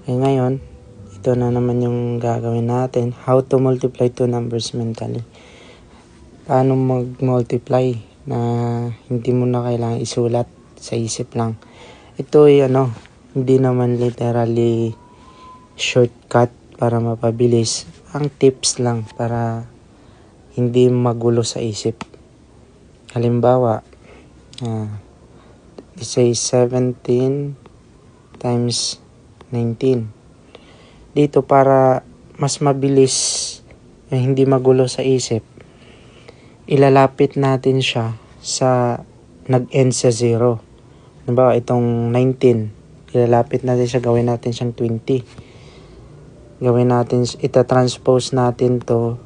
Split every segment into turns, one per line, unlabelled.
Okay, ngayon, ito na naman yung gagawin natin. How to multiply two numbers mentally. Paano mag-multiply na hindi mo na kailangan isulat sa isip lang. Ito ay hindi naman literally shortcut para mapabilis. Ang tips lang para hindi magulo sa isip. Halimbawa, say 17 times 19. Dito para mas mabilis, hindi magulo sa isip, ilalapit natin siya sa nag-end sa 0. Halimbawa, itong 19, ilalapit natin siya, gawin natin siyang 20. Ita-transpose natin to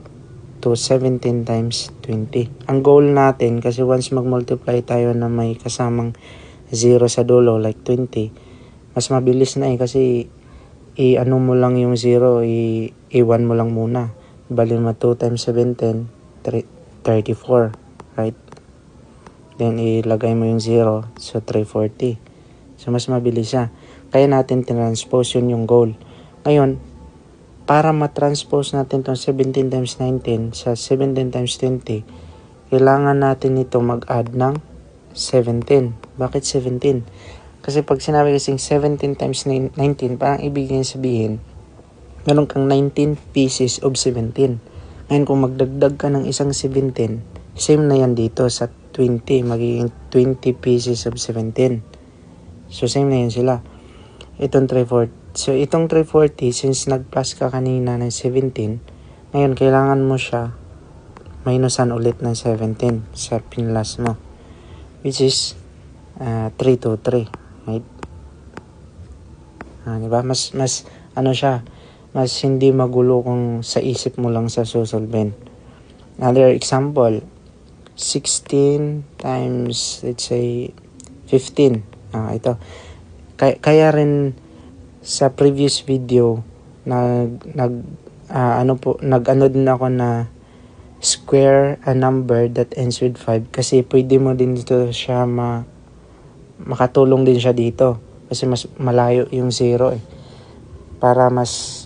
17 times 20. Ang goal natin, kasi once mag-multiply tayo na may kasamang 0 sa dulo, like 20, mas mabilis na kasi i-ano mo lang yung 0, i-1 mo lang muna. Bali mo 2 times 17, 34, right? Then ilagay mo yung 0, so 340. So mas mabilis siya. Kaya natin transpose, yun yung goal. Ngayon, para matranspose natin itong 17 times 19 sa 17 times 20, kailangan natin ito mag-add ng 17. Bakit 17? Kasi pag sinabi kasing 17 times 19, parang ibig sabihin, meron kang 19 pieces of 17. Ngayon kung magdagdag ka ng isang 17, same na yan dito sa 20, magiging 20 pieces of 17. So same na yan sila. Itong 340. So itong 340, since nag-plus ka kanina ng 17, ngayon kailangan mo siya minusan ulit ng 17 sa pinlas mo, which is 323. Right? Diba? Mas siya, mas hindi magulo kung sa isip mo lang sa susolven. Another example, 16 times, let's say, 15. Ito. Kaya rin sa previous video, nag-ano din ako na square a number that ends with 5 kasi pwede mo din dito siya makatulong din siya dito kasi mas malayo yung 0 para mas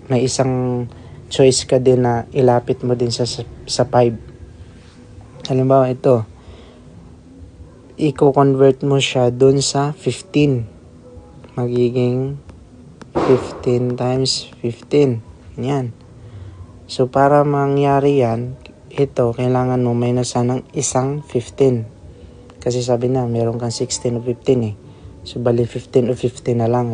may isang choice ka din na ilapit mo din sa 5. Halimbawa ito, i-convert mo siya dun sa 15, magiging 15 times 15. Yan. So para mangyari yan, ito kailangan mo minusan ng isang 15. Kasi sabi na, meron kang 16 o 15 So, bali 15 o 15 na lang.